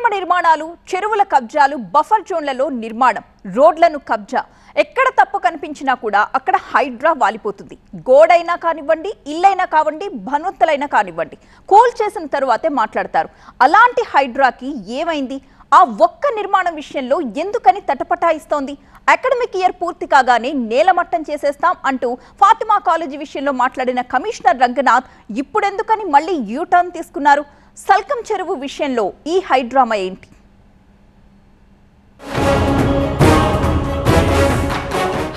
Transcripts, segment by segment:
అక్రమ నిర్మాణాలు, చెరువుల కబ్జాలు, బఫర్ జోన్లలో నిర్మాణం, రోడ్లను కబ్జా, ఎక్కడ తప్పు కనిపించినా కూడా అక్కడ హైడ్రా వాలిపోతుంది. గోడైనా కానివ్వండి, ఇల్లైనా కావండి, భన్వంతులైనా కానివ్వండి, కూల్ చేసిన తరువాతే మాట్లాడతారు. అలాంటి హైడ్రాకి ఏమైంది? ఆ ఒక్క నిర్మాణం విషయంలో ఎందుకని తటపటాయిస్తోంది? అకాడమిక్ ఇయర్ పూర్తి కాగానే నేలమట్టం చేసేస్తాం అంటూ ఫాతిమా కాలేజీ విషయంలో మాట్లాడిన కమిషనర్ రంగనాథ్ ఇప్పుడెందుకని మళ్ళీ యూటర్న్ తీసుకున్నారు? సల్కం చెరువు విషయంలో ఈ హైడ్రామా ఏంటి?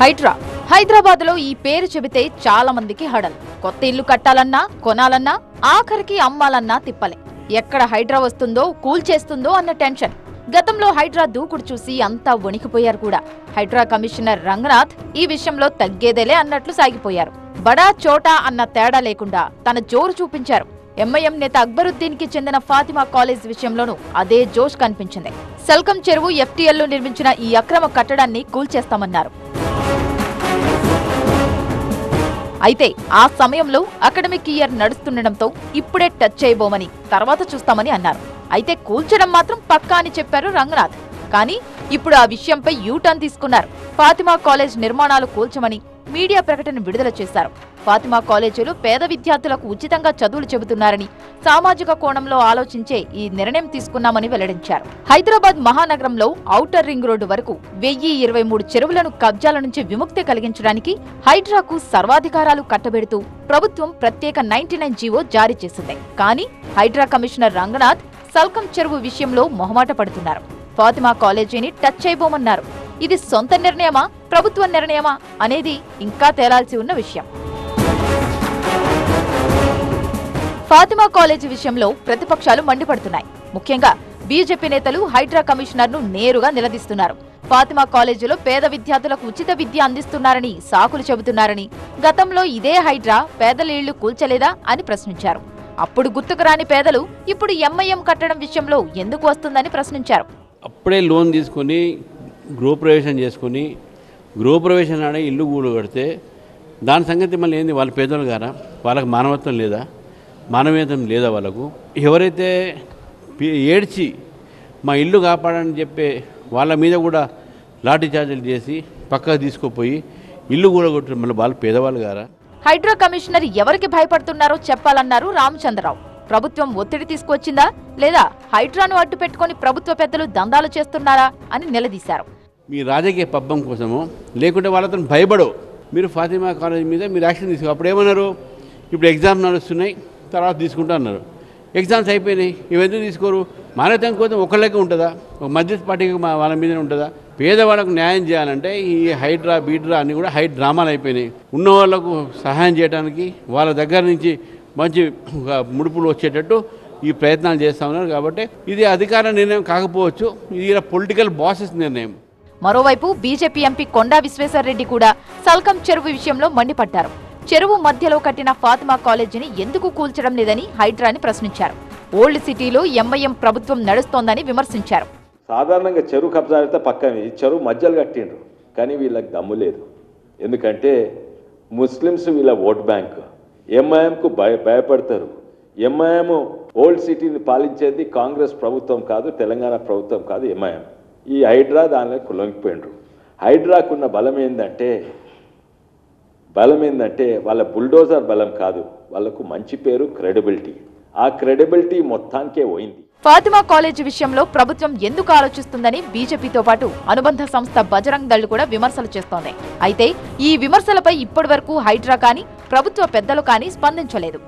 హైడ్రా హైదరాబాద్ లో ఈ పేరు చెబితే చాలా మందికి హడల్. కొత్త ఇల్లు కట్టాలన్నా, కొనాలన్నా, ఆఖరికి అమ్మాలన్నా తిప్పలే. ఎక్కడ హైడ్రా వస్తుందో, కూల్ చేస్తుందో అన్న టెన్షన్. గతంలో హైడ్రా దూకుడు చూసి అంతా వణికిపోయారు కూడా. హైడ్రా కమిషనర్ రంగనాథ్ ఈ విషయంలో తగ్గేదేలే అన్నట్లు సాగిపోయారు. బడా చోటా అన్న తేడా లేకుండా తన జోరు చూపించారు. ఎంఐఎం నేత అక్బరుద్దీన్ కి చెందిన ఫాతిమా కాలేజ్ విషయంలోనూ అదే జోష్ కనిపించింది. సల్కం చెరువు FTL లో నిర్మించిన ఈ అక్రమ కట్టడాన్ని కూల్చేస్తామన్నారు. అయితే ఆ సమయంలో అకాడమిక్ ఇయర్ నడుస్తుండటంతో ఇప్పుడే టచ్ చేయబోమని, తర్వాత చూస్తామని అన్నారు. అయితే కూల్చడం మాత్రం పక్కా అని చెప్పారు రంగనాథ్. కానీ ఇప్పుడు ఆ విషయంపై యూటర్న్ తీసుకున్నారు. ఫాతిమా కాలేజ్ నిర్మాణాలు కూల్చమని మీడియా ప్రకటన విడుదల చేశారు. ఫాతిమా కాలేజీలు పేద విద్యార్థులకు ఉచితంగా చదువులు చెబుతున్నారని, సామాజిక కోణంలో ఆలోచించే ఈ నిర్ణయం తీసుకున్నామని వెల్లడించారు. హైదరాబాద్ మహానగరంలో ఔటర్ రింగ్ రోడ్డు వరకు 1023 చెరువులను కబ్జాల నుంచి విముక్తి కలిగించడానికి హైడ్రాకు సర్వాధికారాలు కట్టబెడుతూ ప్రభుత్వం ప్రత్యేక 99 జీవో జారీ చేసింది. కానీ హైడ్రా కమిషనర్ రంగనాథ్ సల్కం చెరువు విషయంలో మొహమాట పడుతున్నారు. ఫాతిమా కాలేజీని టచ్ చేయబోమన్నారు. ఇది సొంత నిర్ణయమా, ప్రభుత్వ నిర్ణయమా అనేది ఇంకా తేలాల్సి ఉన్న విషయం. ఫాతిమా కాలేజీ విషయంలో ప్రతిపక్షాలు మండిపడుతున్నాయి. ముఖ్యంగా బీజేపీ నేతలు హైడ్రా కమిషనర్ ను నేరుగా నిలదీస్తున్నారు. ఫాతిమా కాలేజీలో పేద విద్యార్థులకు ఉచిత విద్య అందిస్తున్నారని సాకులు చెబుతున్నారని, గతంలో ఇదే హైడ్రా పేదల ఇళ్లు కూల్చలేదా అని ప్రశ్నించారు. అప్పుడు గుర్తుకు రాని పేదలు ఇప్పుడు ఎంఐఎం కట్టడం విషయంలో ఎందుకు వస్తుందని ప్రశ్నించారు. అప్పుడే లోన్ తీసుకొని గృహప్రవేశం చేసుకుని గృహప్రవేశం నాడే ఇల్లు గూడు కడితే దాని సంగతి మళ్ళీ ఏంది? వాళ్ళ పేదలు గారా? వాళ్ళకి మానవత్వం లేదా? మానవీయతం లేదా? వాళ్ళకు ఎవరైతే ఏడ్చి మా ఇల్లు కాపాడని చెప్పే వాళ్ళ మీద కూడా లాఠీ చార్జీలు చేసి పక్కకు తీసుకుపోయి ఇల్లు కూడా కొట్టారు. మళ్ళీ వాళ్ళు పేదవాళ్ళు గారా? హైడ్రా కమిషనర్ ఎవరికి భయపడుతున్నారో చెప్పాలన్నారు రామచంద్రరావు. ప్రభుత్వం ఒత్తిడి తీసుకొచ్చిందా, లేదా హైడ్రాను అడ్డు పెట్టుకుని ప్రభుత్వ పెద్దలు దందాలు చేస్తున్నారా అని నిలదీశారు. మీ రాజకీయ పబ్బం కోసమో లేకుంటే వాళ్ళతో భయపడో మీరు ఫాతిమా కాలేజ్ మీద మీరు యాక్షన్ తీసుకో. అప్పుడు ఏమన్నారు? ఇప్పుడు ఎగ్జామ్ నడుస్తున్నాయి, తర్వాత తీసుకుంటా అన్నారు. ఎగ్జామ్స్ అయిపోయినాయి, ఇవెందుకు తీసుకోరు? మానవతం కోసం ఒకళ్ళకే ఉంటుందా? ఒక మధ్య పార్టీకి వాళ్ళ మీదనే ఉంటుందా? పేదవాళ్ళకు న్యాయం చేయాలంటే ఈ హైడ్రా బీడ్రా అన్నీ కూడా డ్రామాలు అయిపోయినాయి. ఉన్న వాళ్ళకు సహాయం చేయడానికి వాళ్ళ దగ్గర నుంచి మంచి ముడుపులు వచ్చేటట్టు ఈ ప్రయత్నాలు చేస్తూ ఉన్నారు. కాబట్టి ఇది అధికార నిర్ణయం కాకపోవచ్చు, ఇది పొలిటికల్ బాసెస్ నిర్ణయం. మరోవైపు బీజేపీ ఎంపీ కొండా విశ్వేశ్వరరెడ్డి కూడా సల్కం చెరువు విషయంలో మండిపడ్డారు. చెరువు మధ్యలో కట్టిన ఫాతిమా కాలేజీని ఎందుకు కూల్చడం లేదని హైడ్రాని ప్రశ్నించారు. ఓల్డ్ సిటీలో ఎంఐఎం ప్రభుత్వం నడుస్తోందని విమర్శించారు. సాధారణంగా చెరువు కబ్జా అయితే పక్కనే, చెరువు మధ్యలో కట్టిండ్రు. కానీ వీళ్ళకి దమ్ము లేదు. ఎందుకంటే ముస్లిమ్స్ వీళ్ళ ఓట్ బ్యాంక్. ఎంఐఎంకు భయపడతారు. ఎంఐఎం ఓల్డ్ సిటీని పాలించేది కాంగ్రెస్ ప్రభుత్వం కాదు, తెలంగాణ ప్రభుత్వం కాదు, ఎంఐఎం. ఈ హైడ్రా దానిలో లొంగిపోయిండ్రు. హైడ్రాకున్న బలం ఏంటంటే వాళ్ళ బుల్డోజర్ బలం కాదు, వాళ్ళకు మంచి పేరు, క్రెడిబిలిటీ. ఆ క్రెడిబిలిటీ మొత్తానికే పోయింది. ఫాతిమా కాలేజీ విషయంలో ప్రభుత్వం ఎందుకు ఆలోచిస్తుందని బీజేపీతో పాటు అనుబంధ సంస్థ బజరంగ్ దళ్ కూడా విమర్శలు చేస్తోంది. అయితే ఈ విమర్శలపై ఇప్పటివరకు హైడ్రా కానీ ప్రభుత్వ పెద్దలు కానీ స్పందించలేదు.